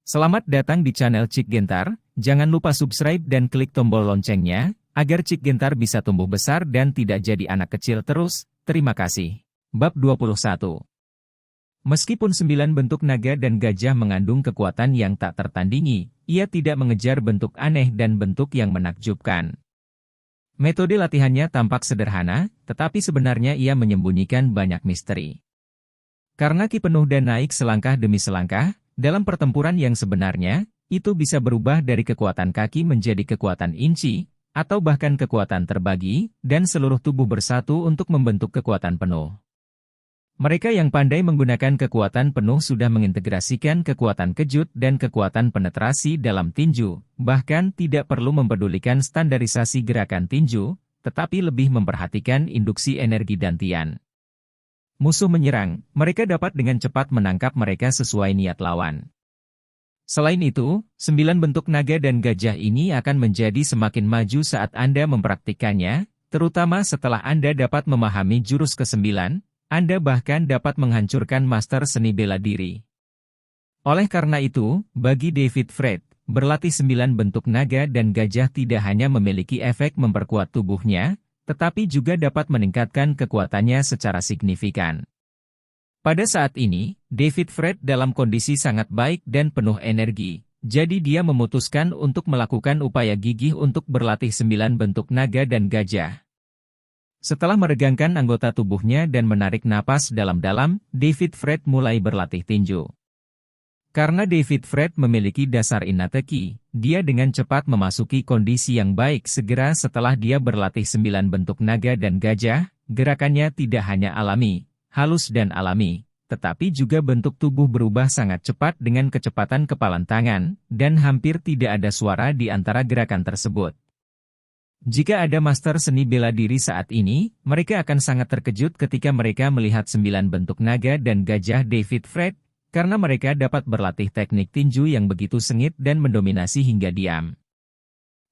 Selamat datang di channel Cik Gentar, jangan lupa subscribe dan klik tombol loncengnya, agar Cik Gentar bisa tumbuh besar dan tidak jadi anak kecil terus, terima kasih. Bab 21. Meskipun 9 bentuk naga dan gajah mengandung kekuatan yang tak tertandingi, ia tidak mengejar bentuk aneh dan bentuk yang menakjubkan. Metode latihannya tampak sederhana, tetapi sebenarnya ia menyembunyikan banyak misteri. Karena ki penuh dan naik selangkah demi selangkah, dalam pertempuran yang sebenarnya, itu bisa berubah dari kekuatan kaki menjadi kekuatan inci, atau bahkan kekuatan terbagi, dan seluruh tubuh bersatu untuk membentuk kekuatan penuh. Mereka yang pandai menggunakan kekuatan penuh sudah mengintegrasikan kekuatan kejut dan kekuatan penetrasi dalam tinju, bahkan tidak perlu mempedulikan standarisasi gerakan tinju, tetapi lebih memperhatikan induksi energi dantian. Musuh menyerang, mereka dapat dengan cepat menangkap mereka sesuai niat lawan. Selain itu, 9 bentuk naga dan gajah ini akan menjadi semakin maju saat Anda mempraktikkannya, terutama setelah Anda dapat memahami jurus ke-9, Anda bahkan dapat menghancurkan master seni bela diri. Oleh karena itu, bagi David Fred, berlatih 9 bentuk naga dan gajah tidak hanya memiliki efek memperkuat tubuhnya, tetapi juga dapat meningkatkan kekuatannya secara signifikan. Pada saat ini, David Fred dalam kondisi sangat baik dan penuh energi, jadi dia memutuskan untuk melakukan upaya gigih untuk berlatih 9 bentuk naga dan gajah. Setelah meregangkan anggota tubuhnya dan menarik napas dalam-dalam, David Fred mulai berlatih tinju. Karena David Fred memiliki dasar innate ki, dia dengan cepat memasuki kondisi yang baik segera setelah dia berlatih 9 bentuk naga dan gajah, gerakannya tidak hanya alami, halus dan alami, tetapi juga bentuk tubuh berubah sangat cepat dengan kecepatan kepalan tangan, dan hampir tidak ada suara di antara gerakan tersebut. Jika ada master seni bela diri saat ini, mereka akan sangat terkejut ketika mereka melihat 9 bentuk naga dan gajah David Fred, karena mereka dapat berlatih teknik tinju yang begitu sengit dan mendominasi hingga diam.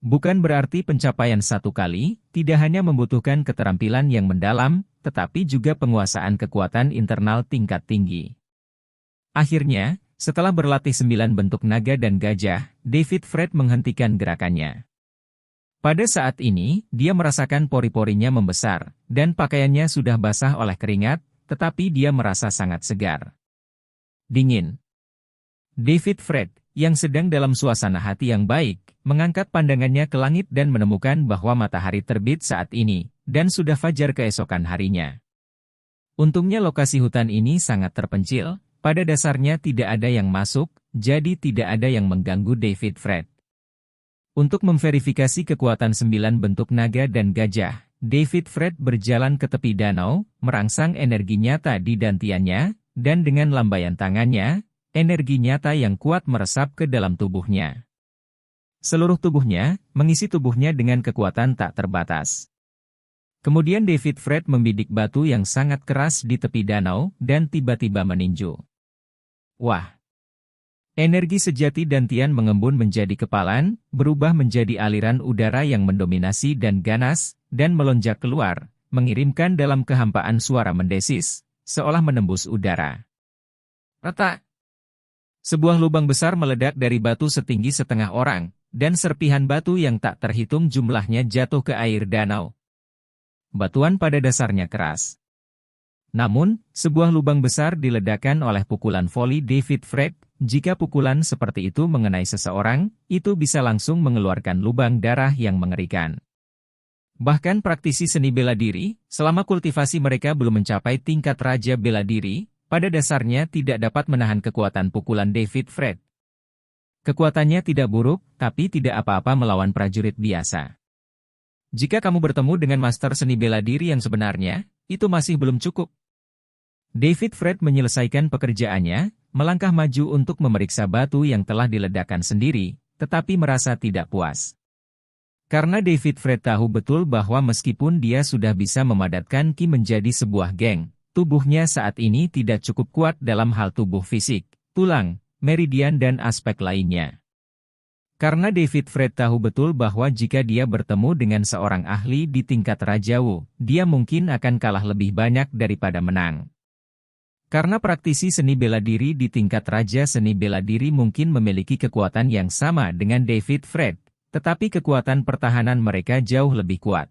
Bukan berarti pencapaian satu kali, tidak hanya membutuhkan keterampilan yang mendalam, tetapi juga penguasaan kekuatan internal tingkat tinggi. Akhirnya, setelah berlatih 9 bentuk naga dan gajah, David Fred menghentikan gerakannya. Pada saat ini, dia merasakan pori-porinya membesar, dan pakaiannya sudah basah oleh keringat, tetapi dia merasa sangat segar. Dingin. David Fred, yang sedang dalam suasana hati yang baik, mengangkat pandangannya ke langit dan menemukan bahwa matahari terbit saat ini, dan sudah fajar keesokan harinya. Untungnya lokasi hutan ini sangat terpencil, pada dasarnya tidak ada yang masuk, jadi tidak ada yang mengganggu David Fred. Untuk memverifikasi kekuatan 9 bentuk naga dan gajah, David Fred berjalan ke tepi danau, merangsang energi nyata di dantiannya, dan dengan lambaian tangannya, energi nyata yang kuat meresap ke dalam tubuhnya. Seluruh tubuhnya, mengisi tubuhnya dengan kekuatan tak terbatas. Kemudian David Fred membidik batu yang sangat keras di tepi danau, dan tiba-tiba meninju. Wah! Energi sejati dantian mengembun menjadi kepalan, berubah menjadi aliran udara yang mendominasi dan ganas, dan melonjak keluar, mengirimkan dalam kehampaan suara mendesis, seolah menembus udara. Retak! Sebuah lubang besar meledak dari batu setinggi setengah orang, dan serpihan batu yang tak terhitung jumlahnya jatuh ke air danau. Batuan pada dasarnya keras. Namun, sebuah lubang besar diledakkan oleh pukulan voli David Fred. Jika pukulan seperti itu mengenai seseorang, itu bisa langsung mengeluarkan lubang darah yang mengerikan. Bahkan praktisi seni bela diri, selama kultivasi mereka belum mencapai tingkat raja bela diri, pada dasarnya tidak dapat menahan kekuatan pukulan David Fred. Kekuatannya tidak buruk, tapi tidak apa-apa melawan prajurit biasa. Jika kamu bertemu dengan master seni bela diri yang sebenarnya, itu masih belum cukup. David Fred menyelesaikan pekerjaannya, melangkah maju untuk memeriksa batu yang telah diledakkan sendiri, tetapi merasa tidak puas. Karena David Fred tahu betul bahwa meskipun dia sudah bisa memadatkan ki menjadi sebuah geng, tubuhnya saat ini tidak cukup kuat dalam hal tubuh fisik, tulang, meridian dan aspek lainnya. Karena David Fred tahu betul bahwa jika dia bertemu dengan seorang ahli di tingkat Rajawu, dia mungkin akan kalah lebih banyak daripada menang. Karena praktisi seni bela diri di tingkat raja seni bela diri mungkin memiliki kekuatan yang sama dengan David Fred, tetapi kekuatan pertahanan mereka jauh lebih kuat.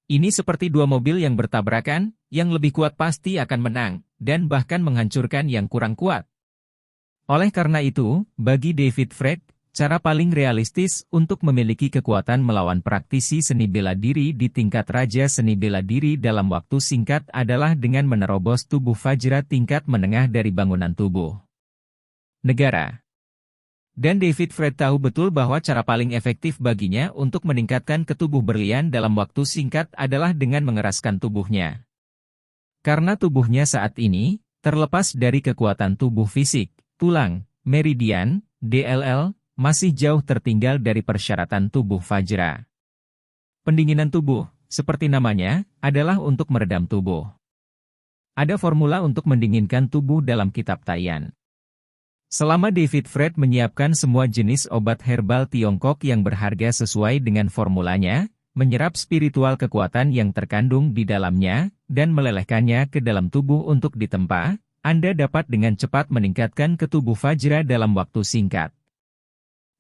Ini seperti dua mobil yang bertabrakan, yang lebih kuat pasti akan menang, dan bahkan menghancurkan yang kurang kuat. Oleh karena itu, bagi David Fred, cara paling realistis untuk memiliki kekuatan melawan praktisi seni bela diri di tingkat raja seni bela diri dalam waktu singkat adalah dengan menerobos tubuh Fajra tingkat menengah dari bangunan tubuh negara. Dan David Fred tahu betul bahwa cara paling efektif baginya untuk meningkatkan ke tubuh berlian dalam waktu singkat adalah dengan mengeraskan tubuhnya. Karena tubuhnya saat ini, terlepas dari kekuatan tubuh fisik, tulang, meridian, DLL, masih jauh tertinggal dari persyaratan tubuh Fajra. Pendinginan tubuh, seperti namanya, adalah untuk meredam tubuh. Ada formula untuk mendinginkan tubuh dalam kitab Taiyan. Selama David Fred menyiapkan semua jenis obat herbal Tiongkok yang berharga sesuai dengan formulanya, menyerap spiritual kekuatan yang terkandung di dalamnya, dan melelehkannya ke dalam tubuh untuk ditempa, Anda dapat dengan cepat meningkatkan ke tubuh Fajra dalam waktu singkat.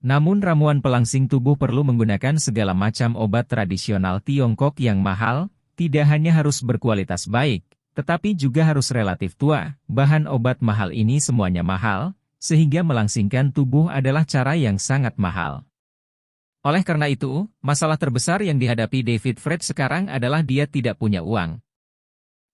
Namun ramuan pelangsing tubuh perlu menggunakan segala macam obat tradisional Tiongkok yang mahal, tidak hanya harus berkualitas baik, tetapi juga harus relatif tua. Bahan obat mahal ini semuanya mahal, sehingga melangsingkan tubuh adalah cara yang sangat mahal. Oleh karena itu, masalah terbesar yang dihadapi David Fred sekarang adalah dia tidak punya uang.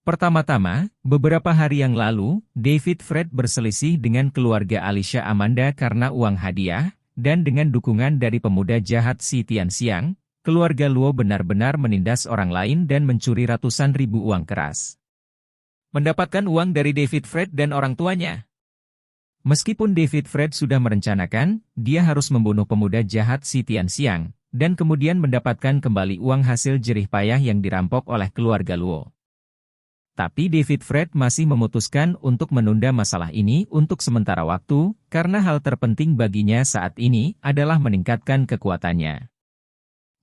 Pertama-tama, beberapa hari yang lalu, David Fred berselisih dengan keluarga Alicia Amanda karena uang hadiah, dan dengan dukungan dari pemuda jahat Si Tianxiang, keluarga Luo benar-benar menindas orang lain dan mencuri ratusan ribu uang keras. Mendapatkan uang dari David Fred dan orang tuanya. Meskipun David Fred sudah merencanakan, dia harus membunuh pemuda jahat Si Tianxiang, dan kemudian mendapatkan kembali uang hasil jerih payah yang dirampok oleh keluarga Luo. Tapi David Fred masih memutuskan untuk menunda masalah ini untuk sementara waktu, karena hal terpenting baginya saat ini adalah meningkatkan kekuatannya.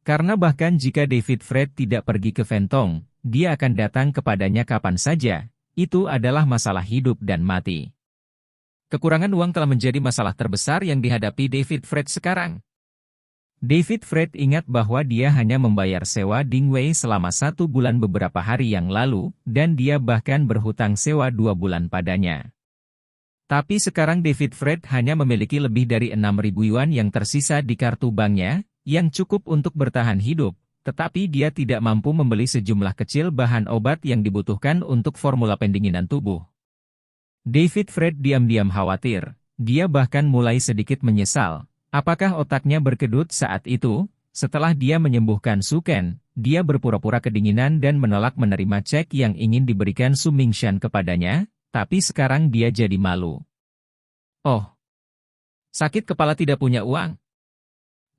Karena bahkan jika David Fred tidak pergi ke Fentong, dia akan datang kepadanya kapan saja, itu adalah masalah hidup dan mati. Kekurangan uang telah menjadi masalah terbesar yang dihadapi David Fred sekarang. David Fred ingat bahwa dia hanya membayar sewa Dingwei selama 1 bulan beberapa hari yang lalu, dan dia bahkan berhutang sewa 2 bulan padanya. Tapi sekarang David Fred hanya memiliki lebih dari 6.000 yuan yang tersisa di kartu banknya, yang cukup untuk bertahan hidup, tetapi dia tidak mampu membeli sejumlah kecil bahan obat yang dibutuhkan untuk formula pendinginan tubuh. David Fred diam-diam khawatir, dia bahkan mulai sedikit menyesal. Apakah otaknya berkedut saat itu? Setelah dia menyembuhkan Su Ken, dia berpura-pura kedinginan dan menolak menerima cek yang ingin diberikan Su Mingshan kepadanya, tapi sekarang dia jadi malu. Oh, sakit kepala tidak punya uang.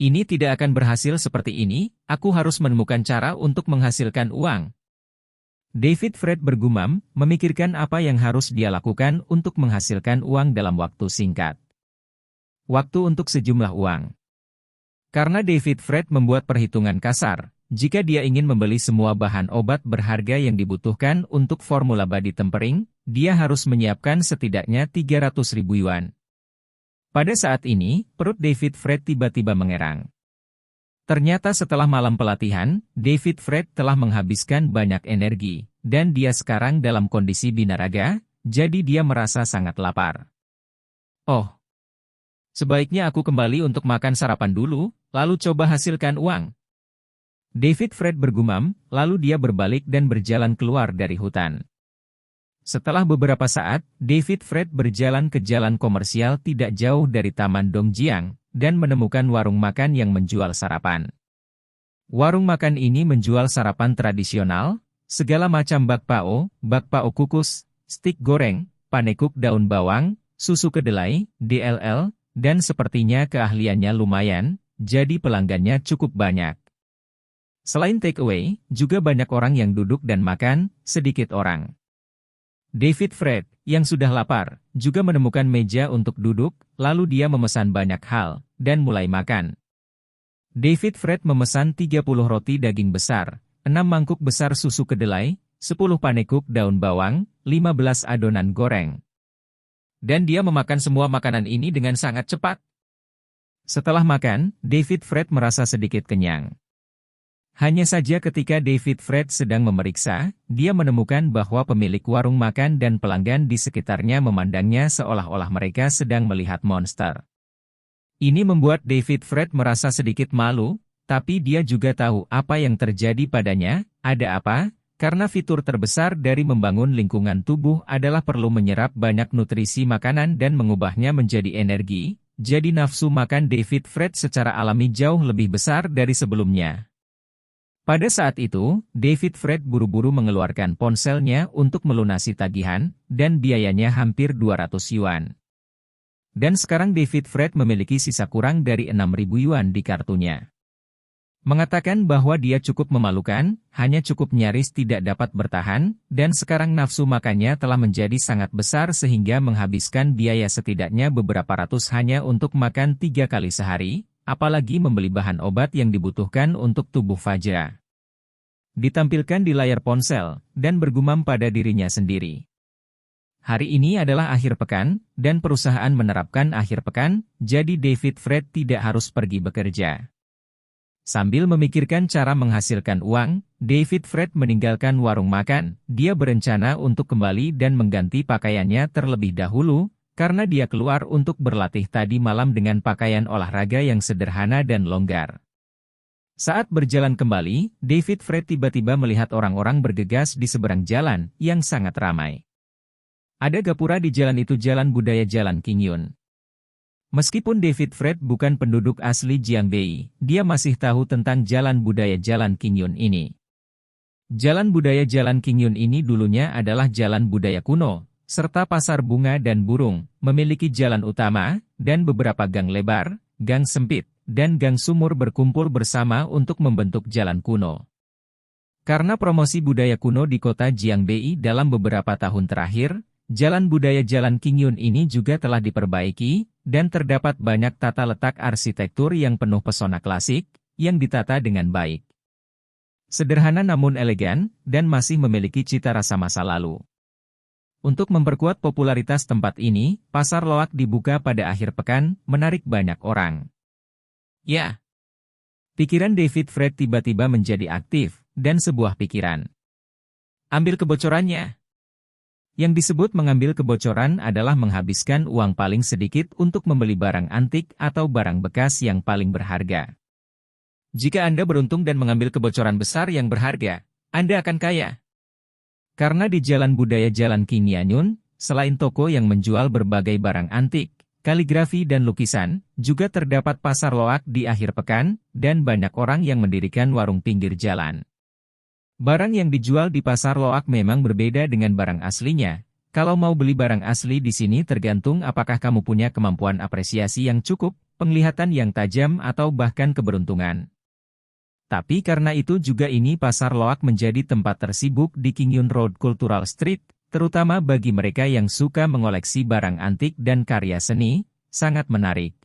Ini tidak akan berhasil seperti ini, aku harus menemukan cara untuk menghasilkan uang. David Fred bergumam, memikirkan apa yang harus dia lakukan untuk menghasilkan uang dalam waktu singkat. Waktu untuk sejumlah uang. Karena David Fred membuat perhitungan kasar, jika dia ingin membeli semua bahan obat berharga yang dibutuhkan untuk formula body tempering, dia harus menyiapkan setidaknya 300.000 yuan. Pada saat ini, perut David Fred tiba-tiba mengerang. Ternyata setelah malam pelatihan, David Fred telah menghabiskan banyak energi, dan dia sekarang dalam kondisi binaraga, jadi dia merasa sangat lapar. Oh, sebaiknya aku kembali untuk makan sarapan dulu, lalu coba hasilkan uang. David Fred bergumam, lalu dia berbalik dan berjalan keluar dari hutan. Setelah beberapa saat, David Fred berjalan ke jalan komersial tidak jauh dari Taman Dongjiang, dan menemukan warung makan yang menjual sarapan. Warung makan ini menjual sarapan tradisional, segala macam bakpao kukus, stik goreng, panekuk daun bawang, susu kedelai, DLL, dan sepertinya keahliannya lumayan, jadi pelanggannya cukup banyak. Selain take away, juga banyak orang yang duduk dan makan, sedikit orang. David Fred, yang sudah lapar, juga menemukan meja untuk duduk, lalu dia memesan banyak hal, dan mulai makan. David Fred memesan 30 roti daging besar, 6 mangkuk besar susu kedelai, 10 panekuk daun bawang, 15 adonan goreng. Dan dia memakan semua makanan ini dengan sangat cepat. Setelah makan, David Fred merasa sedikit kenyang. Hanya saja ketika David Fred sedang memeriksa, dia menemukan bahwa pemilik warung makan dan pelanggan di sekitarnya memandangnya seolah-olah mereka sedang melihat monster. Ini membuat David Fred merasa sedikit malu, tapi dia juga tahu apa yang terjadi padanya. Ada apa? Karena fitur terbesar dari membangun lingkungan tubuh adalah perlu menyerap banyak nutrisi makanan dan mengubahnya menjadi energi, jadi nafsu makan David Fred secara alami jauh lebih besar dari sebelumnya. Pada saat itu, David Fred buru-buru mengeluarkan ponselnya untuk melunasi tagihan, dan biayanya hampir 200 yuan. Dan sekarang David Fred memiliki sisa kurang dari 6.000 yuan di kartunya. Mengatakan bahwa dia cukup memalukan, hanya cukup nyaris tidak dapat bertahan, dan sekarang nafsu makannya telah menjadi sangat besar sehingga menghabiskan biaya setidaknya beberapa ratus hanya untuk makan 3 kali sehari, apalagi membeli bahan obat yang dibutuhkan untuk tubuh Fajra. Ditampilkan di layar ponsel, dan bergumam pada dirinya sendiri. Hari ini adalah akhir pekan, dan perusahaan menerapkan akhir pekan, jadi David Fred tidak harus pergi bekerja. Sambil memikirkan cara menghasilkan uang, David Fred meninggalkan warung makan. Dia berencana untuk kembali dan mengganti pakaiannya terlebih dahulu, karena dia keluar untuk berlatih tadi malam dengan pakaian olahraga yang sederhana dan longgar. Saat berjalan kembali, David Fred tiba-tiba melihat orang-orang bergegas di seberang jalan, yang sangat ramai. Ada gapura di jalan itu, Jalan Budaya Jalan Qingyun. Meskipun David Fred bukan penduduk asli Jiangbei, dia masih tahu tentang Jalan Budaya Jalan Qingyun ini. Jalan Budaya Jalan Qingyun ini dulunya adalah jalan budaya kuno, serta pasar bunga dan burung, memiliki jalan utama, dan beberapa gang lebar, gang sempit, dan gang sumur berkumpul bersama untuk membentuk jalan kuno. Karena promosi budaya kuno di kota Jiangbei dalam beberapa tahun terakhir, Jalan Budaya Jalan Qingyun ini juga telah diperbaiki, dan terdapat banyak tata letak arsitektur yang penuh pesona klasik, yang ditata dengan baik. Sederhana namun elegan, dan masih memiliki cita rasa masa lalu. Untuk memperkuat popularitas tempat ini, pasar loak dibuka pada akhir pekan, menarik banyak orang. Ya. Pikiran David Fred tiba-tiba menjadi aktif, dan sebuah pikiran. Ambil kebocorannya. Yang disebut mengambil kebocoran adalah menghabiskan uang paling sedikit untuk membeli barang antik atau barang bekas yang paling berharga. Jika Anda beruntung dan mengambil kebocoran besar yang berharga, Anda akan kaya. Karena di Jalan Budaya Jalan Qingyun, selain toko yang menjual berbagai barang antik, kaligrafi dan lukisan, juga terdapat pasar loak di akhir pekan, dan banyak orang yang mendirikan warung pinggir jalan. Barang yang dijual di pasar loak memang berbeda dengan barang aslinya. Kalau mau beli barang asli di sini tergantung apakah kamu punya kemampuan apresiasi yang cukup, penglihatan yang tajam atau bahkan keberuntungan. Tapi karena itu juga ini pasar loak menjadi tempat tersibuk di Qingyun Road Cultural Street, terutama bagi mereka yang suka mengoleksi barang antik dan karya seni, sangat menarik.